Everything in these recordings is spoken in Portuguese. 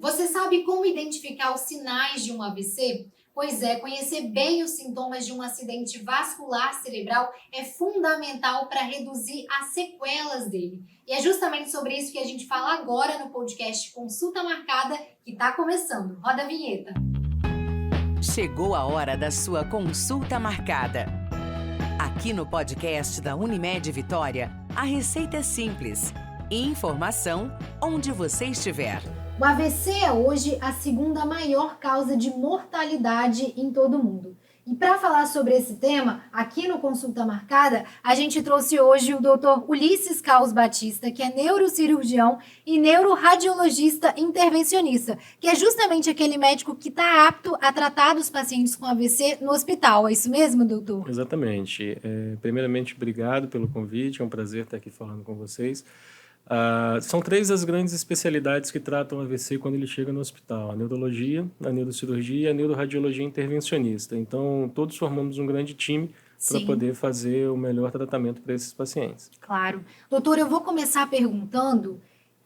Você sabe como identificar os sinais de um AVC? Pois é, conhecer bem os sintomas de um acidente vascular cerebral é fundamental para reduzir as sequelas dele. E é justamente sobre isso que a gente fala agora no podcast Consulta Marcada, que está começando. Roda a vinheta. Chegou a hora da sua consulta marcada. Aqui no podcast da Unimed Vitória, a receita é simples. Informação onde você estiver. O AVC é hoje a segunda maior causa de mortalidade em todo o mundo. E para falar sobre esse tema, aqui no Consulta Marcada, a gente trouxe hoje o Dr. Ulisses Carlos Batista, que é neurocirurgião e neuroradiologista intervencionista, que é justamente aquele médico que está apto a tratar dos pacientes com AVC no hospital. É isso mesmo, doutor? Exatamente. Primeiramente, obrigado pelo convite, é um prazer estar aqui falando com vocês. São três as grandes especialidades que tratam AVC quando ele chega no hospital: a neurologia, a neurocirurgia e a neuroradiologia intervencionista. Então, todos formamos um grande time para poder fazer o melhor tratamento para esses pacientes. Claro. Doutor, eu vou começar perguntando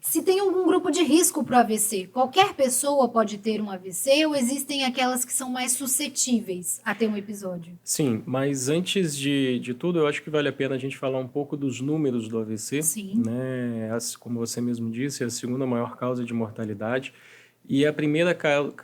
se tem algum grupo de risco para o AVC. Qualquer pessoa pode ter um AVC ou existem aquelas que são mais suscetíveis a ter um episódio? Sim, mas antes de tudo, eu acho que vale a pena a gente falar um pouco dos números do AVC. Sim. Né? Como você mesmo disse, é a segunda maior causa de mortalidade e a primeira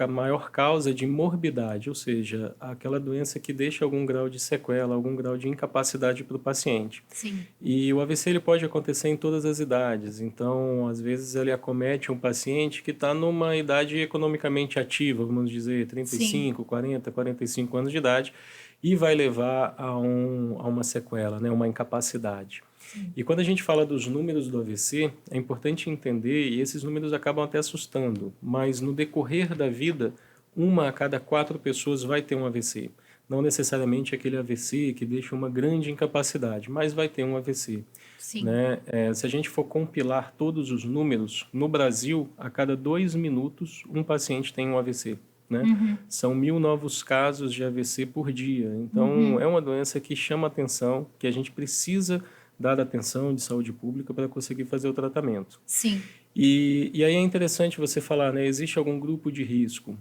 maior causa de morbidade, ou seja, aquela doença que deixa algum grau de sequela, algum grau de incapacidade para o paciente. Sim. E o AVC ele pode acontecer em todas as idades, então às vezes ele acomete um paciente que está numa idade economicamente ativa, vamos dizer 35, 40, 45 anos de idade, e vai levar a uma sequela, né, uma incapacidade. Sim. E quando a gente fala dos números do AVC, é importante entender, e esses números acabam até assustando, mas no decorrer da vida, 1 a cada 4 pessoas vai ter um AVC. Não necessariamente aquele AVC que deixa uma grande incapacidade, mas vai ter um AVC. Sim. Né? Se a gente for compilar todos os números, no Brasil, a cada 2 minutos, um paciente tem um AVC. Né? Uhum. São 1.000 novos casos de AVC por dia. Então, é uma doença que chama atenção, que a gente precisa dar atenção de saúde pública para conseguir fazer o tratamento. Sim. E aí é interessante você falar, né? Existe algum grupo de risco?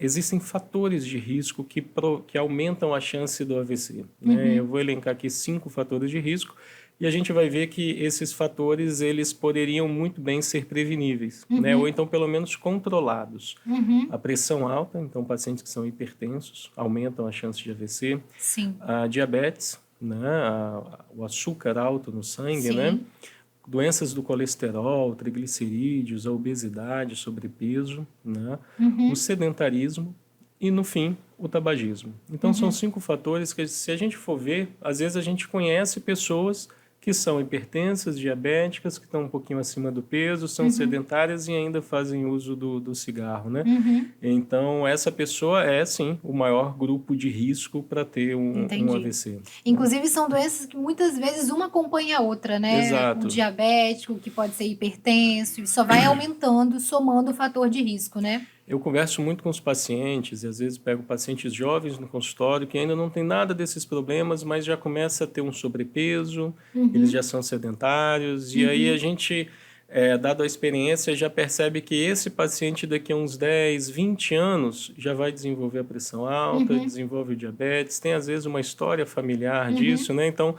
Existem fatores de risco que aumentam a chance do AVC. Né? Eu vou elencar aqui 5 fatores de risco e a gente vai ver que esses fatores eles poderiam muito bem ser preveníveis, né? Ou então pelo menos controlados. A pressão alta, então pacientes que são hipertensos aumentam a chance de AVC. Sim. A diabetes, né? O açúcar alto no sangue, né? Doenças do colesterol, triglicerídeos, a obesidade, sobrepeso, né? O sedentarismo e, no fim, o tabagismo. Então, são 5 fatores que, se a gente for ver, às vezes a gente conhece pessoas que são hipertensas, diabéticas, que estão um pouquinho acima do peso, são sedentárias e ainda fazem uso do cigarro, né? Então, essa pessoa é, sim, o maior grupo de risco para ter um AVC. Inclusive, são doenças que muitas vezes uma acompanha a outra, né? Exato. O diabético, que pode ser hipertenso, e só vai aumentando, somando o fator de risco, né? Eu converso muito com os pacientes e às vezes pego pacientes jovens no consultório que ainda não tem nada desses problemas, mas já começa a ter um sobrepeso, eles já são sedentários e aí a gente, dado a experiência, já percebe que esse paciente daqui a uns 10, 20 anos já vai desenvolver a pressão alta, desenvolve o diabetes, tem às vezes uma história familiar disso, né? Então,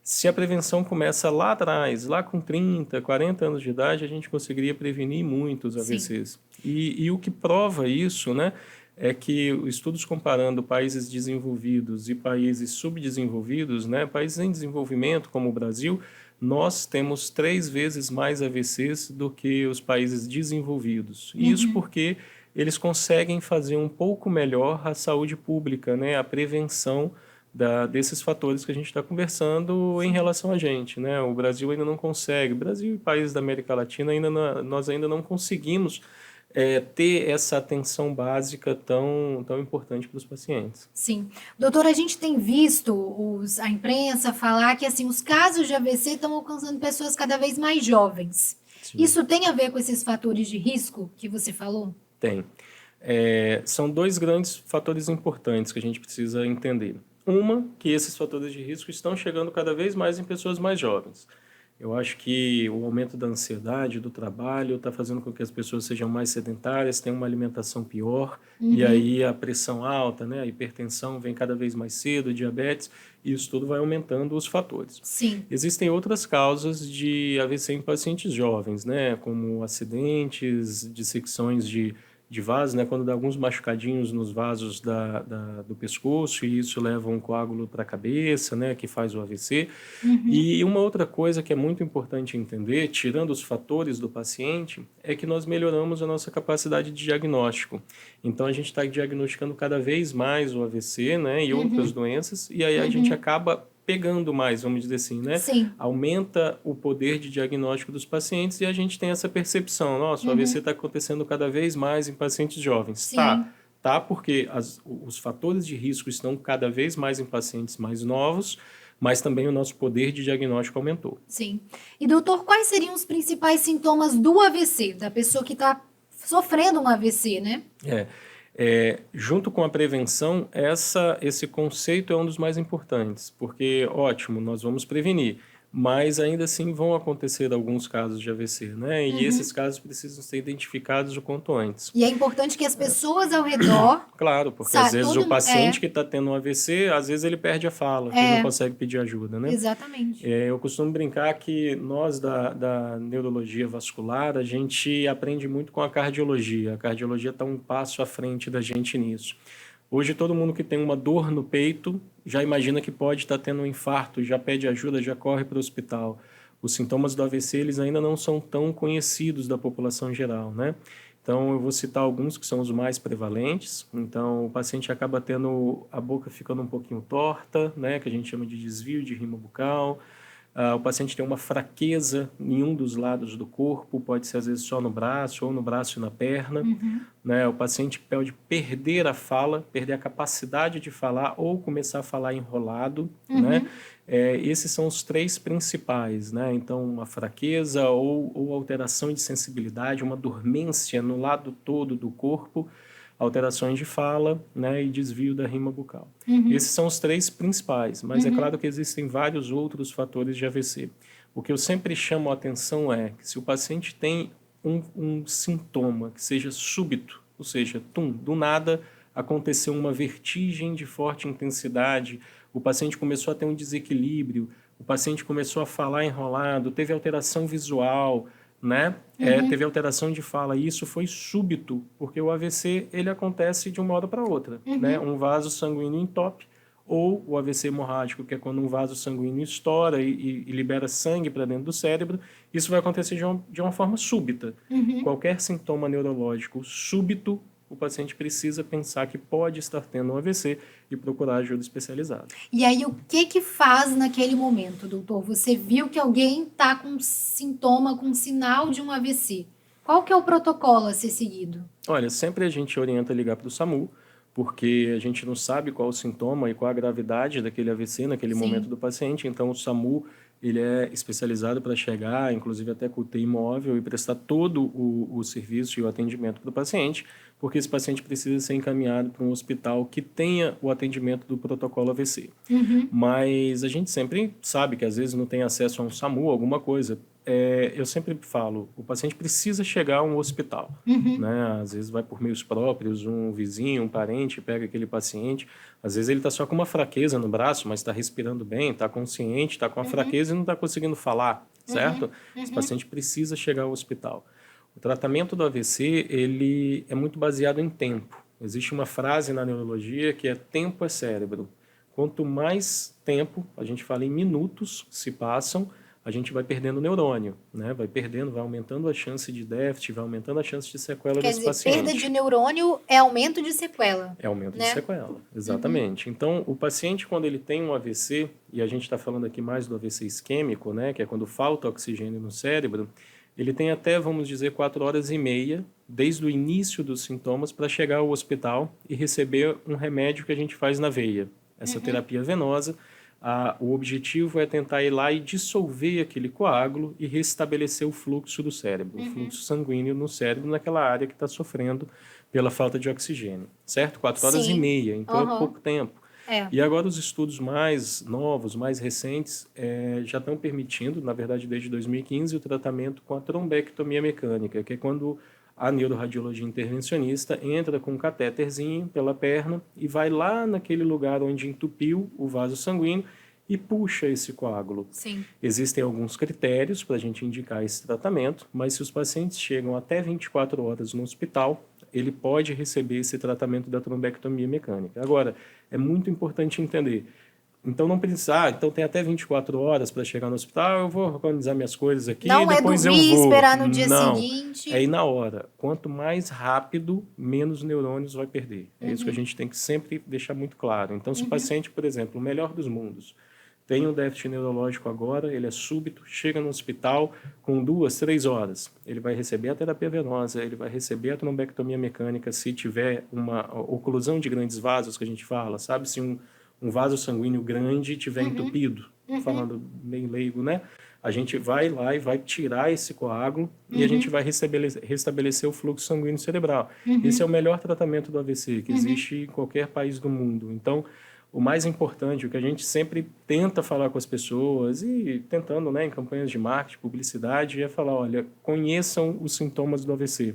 se a prevenção começa lá atrás, lá com 30, 40 anos de idade, a gente conseguiria prevenir muito os AVCs. E o que prova isso, né, é que estudos comparando países desenvolvidos e países subdesenvolvidos, né, países em desenvolvimento como o Brasil, nós temos 3 vezes mais AVCs do que os países desenvolvidos. E isso porque eles conseguem fazer um pouco melhor a saúde pública, né, a prevenção desses fatores que a gente está conversando em relação a gente, né? O Brasil ainda não consegue, o Brasil e países da América Latina, nós ainda não conseguimos ter essa atenção básica tão importante para os pacientes. Sim. Doutor, a gente tem visto a imprensa falar que assim, os casos de AVC estão alcançando pessoas cada vez mais jovens. Sim. Isso tem a ver com esses fatores de risco que você falou? Tem. São 2 grandes fatores importantes que a gente precisa entender. Que esses fatores de risco estão chegando cada vez mais em pessoas mais jovens. Eu acho que o aumento da ansiedade, do trabalho, está fazendo com que as pessoas sejam mais sedentárias, tenham uma alimentação pior, e aí a pressão alta, né, a hipertensão vem cada vez mais cedo, diabetes, e isso tudo vai aumentando os fatores. Sim. Existem outras causas de AVC em pacientes jovens, né, como acidentes, dissecções de vasos, né, quando dá alguns machucadinhos nos vasos do pescoço, e isso leva um coágulo para a cabeça, né, que faz o AVC. E uma outra coisa que é muito importante entender, tirando os fatores do paciente, é que nós melhoramos a nossa capacidade de diagnóstico. Então, a gente está diagnosticando cada vez mais o AVC, né, e outras doenças, e aí a gente acaba pegando mais, vamos dizer assim, né? Sim. Aumenta o poder de diagnóstico dos pacientes e a gente tem essa percepção, nossa, o AVC está acontecendo cada vez mais em pacientes jovens. Sim. Tá, porque os fatores de risco estão cada vez mais em pacientes mais novos, mas também o nosso poder de diagnóstico aumentou. Sim. E, doutor, quais seriam os principais sintomas do AVC, da pessoa que está sofrendo um AVC, né? Junto com a prevenção, esse conceito é um dos mais importantes, porque, ótimo, nós vamos prevenir, mas ainda assim vão acontecer alguns casos de AVC, né? E esses casos precisam ser identificados o quanto antes. E é importante que as pessoas ao redor... Claro, porque às vezes o paciente que está tendo um AVC, às vezes ele perde a fala, ele não consegue pedir ajuda, né? Exatamente. Eu costumo brincar que nós da neurologia vascular, a gente aprende muito com a cardiologia. A cardiologia está um passo à frente da gente nisso. Hoje, todo mundo que tem uma dor no peito já imagina que pode estar tendo um infarto, já pede ajuda, já corre para o hospital. Os sintomas do AVC, eles ainda não são tão conhecidos da população geral, né? Então, eu vou citar alguns que são os mais prevalentes. Então, o paciente acaba tendo a boca ficando um pouquinho torta, né? Que a gente chama de desvio de rima bucal. O paciente tem uma fraqueza em um dos lados do corpo, pode ser às vezes só no braço ou no braço e na perna. Né? O paciente pode perder a fala, perder a capacidade de falar ou começar a falar enrolado. Né? Esses são os três principais. Né? Então, uma fraqueza ou alteração de sensibilidade, uma dormência no lado todo do corpo, alterações de fala, né, e desvio da rima bucal. Esses são os três principais, mas é claro que existem vários outros fatores de AVC. O que eu sempre chamo a atenção é que se o paciente tem um sintoma que seja súbito, ou seja, do nada aconteceu uma vertigem de forte intensidade, o paciente começou a ter um desequilíbrio, o paciente começou a falar enrolado, teve alteração visual, né? Teve alteração de fala, e isso foi súbito, porque o AVC ele acontece de uma hora para outra, né? Um vaso sanguíneo entope, ou o AVC hemorrágico, que é quando um vaso sanguíneo estoura e libera sangue para dentro do cérebro, isso vai acontecer de uma forma súbita. Qualquer sintoma neurológico súbito, o paciente precisa pensar que pode estar tendo um AVC e procurar ajuda especializada. E aí, o que faz naquele momento, doutor? Você viu que alguém está com sintoma, com sinal de um AVC. Qual que é o protocolo a ser seguido? Olha, sempre a gente orienta a ligar para o SAMU, porque a gente não sabe qual o sintoma e qual a gravidade daquele AVC naquele momento do paciente. Então, o SAMU ele é especializado para chegar, inclusive até com UTI móvel, e prestar todo o serviço e o atendimento para o paciente, porque esse paciente precisa ser encaminhado para um hospital que tenha o atendimento do protocolo AVC. Mas a gente sempre sabe que às vezes não tem acesso a um SAMU, alguma coisa. Eu sempre falo, o paciente precisa chegar a um hospital, né? Às vezes vai por meios próprios, um vizinho, um parente pega aquele paciente, às vezes ele está só com uma fraqueza no braço, mas está respirando bem, está consciente, está com a fraqueza e não está conseguindo falar, certo? Esse paciente precisa chegar ao hospital. O tratamento do AVC, ele é muito baseado em tempo. Existe uma frase na neurologia que é tempo é cérebro. Quanto mais tempo, a gente fala em minutos, se passam, a gente vai perdendo neurônio, né? Vai perdendo, vai aumentando a chance de déficit, vai aumentando a chance de sequela desse paciente. Perda de neurônio é aumento de sequela. É aumento de sequela, exatamente. Então, o paciente, quando ele tem um AVC, e a gente está falando aqui mais do AVC isquêmico, né? Que é quando falta oxigênio no cérebro, ele tem até, vamos dizer, 4 horas e meia, desde o início dos sintomas, para chegar ao hospital e receber um remédio que a gente faz na veia. Essa terapia venosa, o objetivo é tentar ir lá e dissolver aquele coágulo e restabelecer o fluxo do cérebro, o fluxo sanguíneo no cérebro, naquela área que está sofrendo pela falta de oxigênio, certo? 4 horas e meia, então é pouco tempo. E agora os estudos mais novos, mais recentes, já estão permitindo, na verdade desde 2015, o tratamento com a trombectomia mecânica, que é quando a neuroradiologia intervencionista entra com um catéterzinho pela perna e vai lá naquele lugar onde entupiu o vaso sanguíneo e puxa esse coágulo. Sim. Existem alguns critérios para a gente indicar esse tratamento, mas se os pacientes chegam até 24 horas no hospital, ele pode receber esse tratamento da trombectomia mecânica. Agora, é muito importante entender. Então, não precisa, então tem até 24 horas para chegar no hospital, eu vou organizar minhas coisas aqui, não depois é dormir, eu vou. Esperar no dia não, seguinte. É ir na hora. Quanto mais rápido, menos neurônios vai perder. É isso que a gente tem que sempre deixar muito claro. Então, se o paciente, por exemplo, o melhor dos mundos, tem um déficit neurológico agora, ele é súbito, chega no hospital com 2, 3 horas. Ele vai receber a terapia venosa, ele vai receber a trombectomia mecânica se tiver uma oclusão de grandes vasos, que a gente fala, sabe? Se um vaso sanguíneo grande tiver entupido, falando bem leigo, né? A gente vai lá e vai tirar esse coágulo e a gente vai restabelecer o fluxo sanguíneo cerebral. Esse é o melhor tratamento do AVC que existe em qualquer país do mundo. Então, o mais importante, o que a gente sempre tenta falar com as pessoas e tentando, né, em campanhas de marketing, publicidade, é falar, olha, conheçam os sintomas do AVC.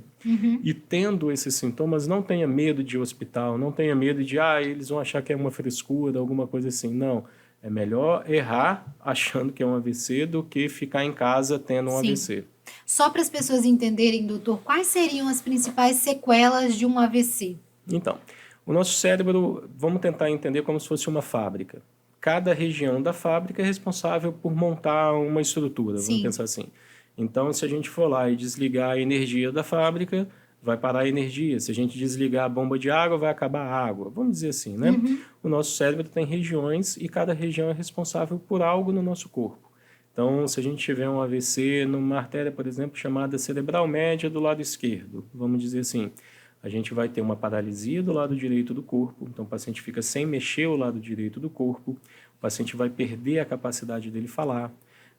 E tendo esses sintomas, não tenha medo de ir ao hospital, não tenha medo de, eles vão achar que é uma frescura, alguma coisa assim. Não, é melhor errar achando que é um AVC do que ficar em casa tendo um AVC. Só para as pessoas entenderem, doutor, quais seriam as principais sequelas de um AVC? Então, o nosso cérebro, vamos tentar entender como se fosse uma fábrica. Cada região da fábrica é responsável por montar uma estrutura, vamos pensar assim. Então, se a gente for lá e desligar a energia da fábrica, vai parar a energia. Se a gente desligar a bomba de água, vai acabar a água. Vamos dizer assim, né? O nosso cérebro tem regiões e cada região é responsável por algo no nosso corpo. Então, se a gente tiver um AVC numa artéria, por exemplo, chamada cerebral média do lado esquerdo, vamos dizer assim, a gente vai ter uma paralisia do lado direito do corpo, então o paciente fica sem mexer o lado direito do corpo, o paciente vai perder a capacidade dele falar,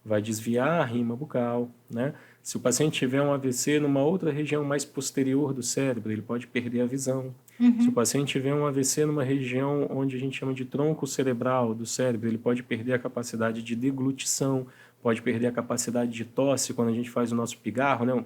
vai desviar a rima bucal, né? Se o paciente tiver um AVC numa outra região mais posterior do cérebro, ele pode perder a visão. Se o paciente tiver um AVC numa região onde a gente chama de tronco cerebral do cérebro, ele pode perder a capacidade de deglutição, pode perder a capacidade de tosse quando a gente faz o nosso pigarro, né?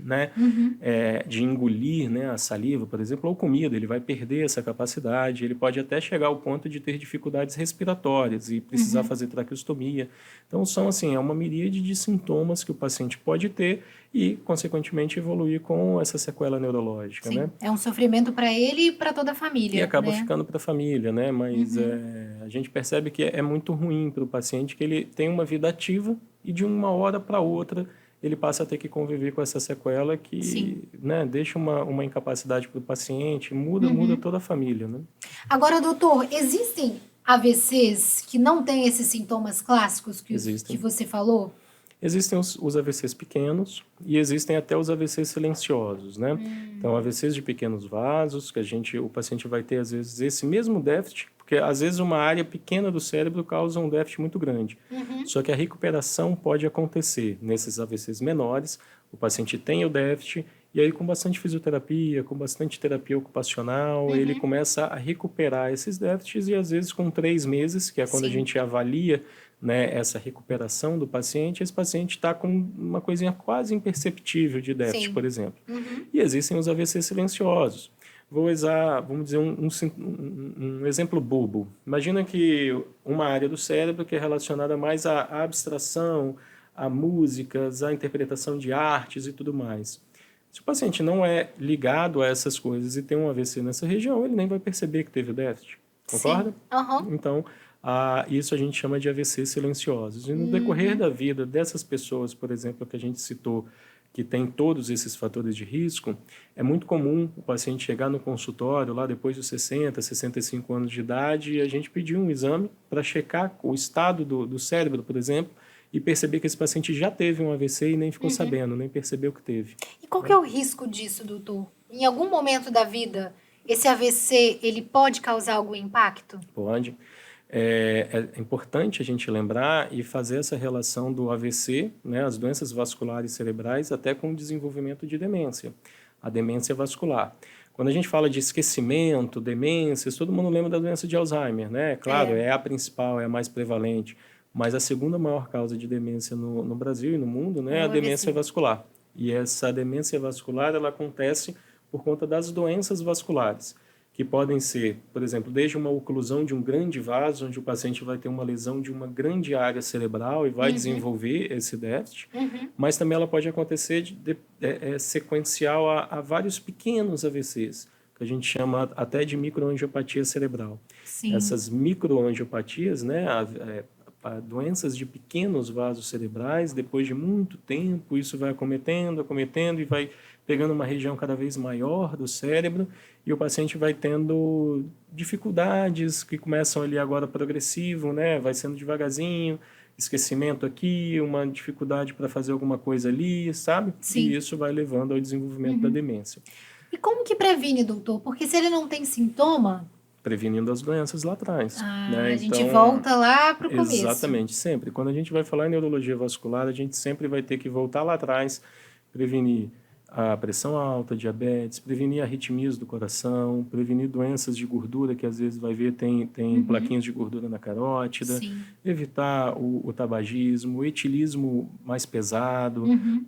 né? De engolir, né, a saliva, por exemplo, ou comida, ele vai perder essa capacidade, ele pode até chegar ao ponto de ter dificuldades respiratórias e precisar fazer traqueostomia. Então, são assim, é uma miríade de sintomas que o paciente pode ter e, consequentemente, evoluir com essa sequela neurológica, né? É um sofrimento para ele e para toda a família. E acaba né? ficando para a família, né? Mas a gente percebe que é muito ruim para o paciente que ele tem uma vida ativa e de uma hora para outra ele passa a ter que conviver com essa sequela que, né, deixa uma incapacidade para o paciente, muda toda a família, né? Agora, doutor, existem AVCs que não têm esses sintomas clássicos que você falou? Existem os AVCs pequenos e existem até os AVCs silenciosos, né? Então, AVCs de pequenos vasos, que o paciente vai ter, às vezes, esse mesmo déficit, porque, às vezes, uma área pequena do cérebro causa um déficit muito grande. Só que a recuperação pode acontecer nesses AVCs menores, o paciente tem o déficit, e aí, com bastante fisioterapia, com bastante terapia ocupacional, ele começa a recuperar esses déficits e, às vezes, com 3 meses, que é quando a gente avalia, né, essa recuperação do paciente, esse paciente está com uma coisinha quase imperceptível de déficit, por exemplo. E existem os AVCs silenciosos. Vou usar, vamos dizer, um exemplo bobo. Imagina que uma área do cérebro que é relacionada mais à abstração, a músicas, à interpretação de artes e tudo mais. Se o paciente não é ligado a essas coisas e tem um AVC nessa região, ele nem vai perceber que teve o déficit. Concorda? Então, isso a gente chama de AVC silenciosos. E no decorrer da vida dessas pessoas, por exemplo, que a gente citou, que tem todos esses fatores de risco, é muito comum o paciente chegar no consultório lá depois dos 60, 65 anos de idade e a gente pedir um exame para checar o estado do cérebro, por exemplo, e perceber que esse paciente já teve um AVC e nem ficou sabendo, nem percebeu que teve. E qual que é o risco disso, doutor? Em algum momento da vida, esse AVC, ele pode causar algum impacto? Pode. É importante a gente lembrar e fazer essa relação do AVC, né, as doenças vasculares cerebrais, até com o desenvolvimento de demência, a demência vascular. Quando a gente fala de esquecimento, demências, todo mundo lembra da doença de Alzheimer, né? Claro, é a principal, é a mais prevalente, mas a segunda maior causa de demência no Brasil e no mundo, né, é a demência vascular. E essa demência vascular, ela acontece por conta das doenças vasculares, que podem ser, por exemplo, desde uma oclusão de um grande vaso, onde o paciente vai ter uma lesão de uma grande área cerebral e vai desenvolver esse déficit, mas também ela pode acontecer sequencial a vários pequenos AVCs, que a gente chama até de microangiopatia cerebral. Sim. Essas microangiopatias, né, doenças de pequenos vasos cerebrais, depois de muito tempo, isso vai acometendo e vai pegando uma região cada vez maior do cérebro, e o paciente vai tendo dificuldades que começam ali agora progressivo, né? Vai sendo devagarzinho, esquecimento aqui, uma dificuldade para fazer alguma coisa ali, sabe? Sim. E isso vai levando ao desenvolvimento da demência. E como que previne, doutor? Porque se ele não tem sintoma... Prevenindo as doenças lá atrás. Né? A gente volta lá para o começo. Exatamente, sempre. Quando a gente vai falar em neurologia vascular, a gente sempre vai ter que voltar lá atrás, prevenir a pressão alta, diabetes, prevenir arritmias do coração, prevenir doenças de gordura, que às vezes vai ver tem plaquinhas de gordura na carótida, evitar o tabagismo, o etilismo mais pesado,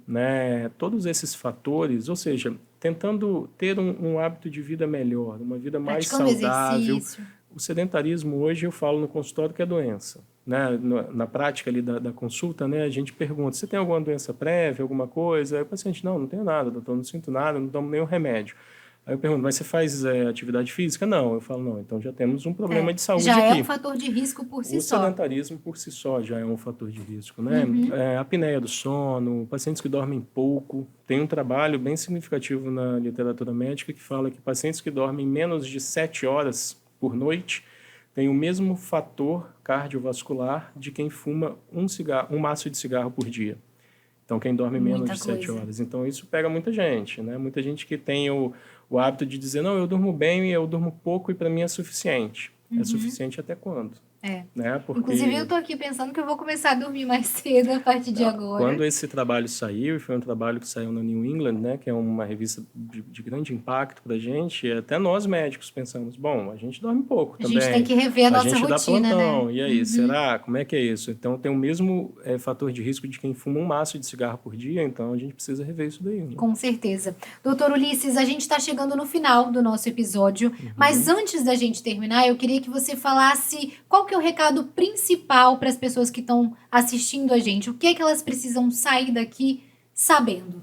né? Todos esses fatores, ou seja, tentando ter um hábito de vida melhor, uma vida mais saudável. Exercício. O sedentarismo hoje eu falo no consultório que é doença. Né? Na prática ali da consulta, né, a gente pergunta, você tem alguma doença prévia, alguma coisa? Aí o paciente, não tenho nada, doutor, não sinto nada, não tomo nenhum remédio. Aí eu pergunto, mas você faz atividade física? Não. Eu falo, não, então já temos um problema de saúde aqui. Já é um fator de risco por si só. O sedentarismo por si só já é um fator de risco, né? A apneia do sono, pacientes que dormem pouco. Tem um trabalho bem significativo na literatura médica que fala que pacientes que dormem menos de 7 horas por noite tem o mesmo fator cardiovascular de quem fuma um maço de cigarro por dia. Então, quem dorme menos de 7 horas. Então, isso pega muita gente, né? Muita gente que tem o hábito de dizer, não, eu durmo bem e eu durmo pouco e para mim é suficiente. É suficiente até quando? Né? Porque... Inclusive, eu estou aqui pensando que eu vou começar a dormir mais cedo a partir de agora. Quando esse trabalho saiu, e foi um trabalho que saiu na New England, né, que é uma revista de grande impacto para a gente, até nós médicos pensamos, bom, a gente dorme pouco também. A gente tem que rever a nossa rotina, dá plantão, né? E aí, será? Como é que é isso? Então, tem o mesmo fator de risco de quem fuma um maço de cigarro por dia, então a gente precisa rever isso daí. Né? Com certeza. Doutor Ulisses, a gente está chegando no final do nosso episódio, mas antes da gente terminar, eu queria que você falasse qual que é o recado principal para as pessoas que estão assistindo a gente. O que é que elas precisam sair daqui sabendo?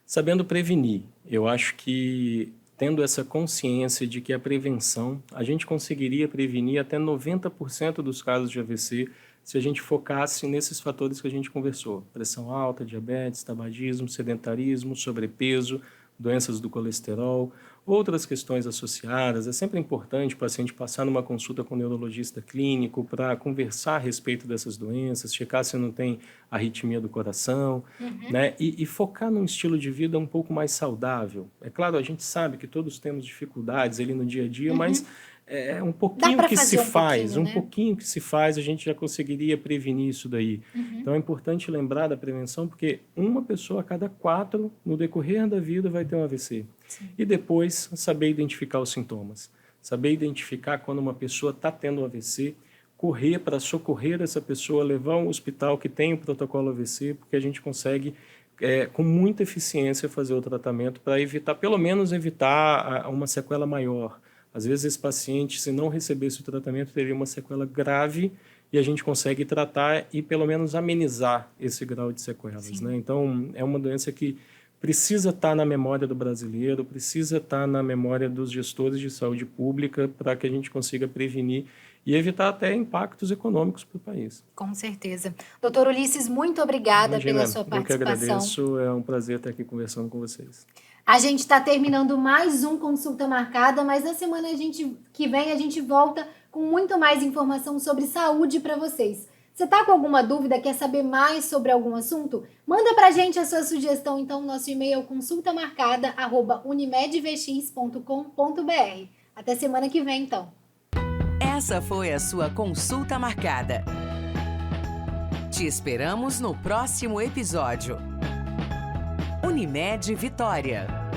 Sabendo prevenir. Eu acho que tendo essa consciência de que a prevenção, a gente conseguiria prevenir até 90% dos casos de AVC se a gente focasse nesses fatores que a gente conversou. Pressão alta, diabetes, tabagismo, sedentarismo, sobrepeso, doenças do colesterol, outras questões associadas. É sempre importante o paciente passar numa consulta com o neurologista clínico para conversar a respeito dessas doenças, checar se não tem arritmia do coração, né? E focar num estilo de vida um pouco mais saudável. É claro, a gente sabe que todos temos dificuldades ali no dia a dia, mas é um pouquinho que se faz, né? pouquinho que se faz, a gente já conseguiria prevenir isso daí. Então é importante lembrar da prevenção, porque uma pessoa a cada 4 no decorrer da vida vai ter um AVC. Sim. E depois saber identificar os sintomas, saber identificar quando uma pessoa está tendo um AVC, correr para socorrer essa pessoa, levar ao hospital que tem o protocolo AVC, porque a gente consegue com muita eficiência fazer o tratamento para evitar, pelo menos evitar uma sequela maior. Às vezes esse paciente, se não recebesse o tratamento, teria uma sequela grave e a gente consegue tratar e pelo menos amenizar esse grau de sequelas, né? Então, é uma doença que precisa estar na memória do brasileiro, precisa estar na memória dos gestores de saúde pública para que a gente consiga prevenir e evitar até impactos econômicos para o país. Com certeza. Doutor Ulisses, muito obrada pela sua participação. Eu que agradeço, é um prazer estar aqui conversando com vocês. A gente está terminando mais um Consulta Marcada, mas na semana que vem a gente volta com muito mais informação sobre saúde para vocês. Você está com alguma dúvida, quer saber mais sobre algum assunto? Manda para a gente a sua sugestão, então, nosso e-mail é consultamarcada@unimedvx.com.br. Até semana que vem, então. Essa foi a sua Consulta Marcada. Te esperamos no próximo episódio. Unimed Vitória.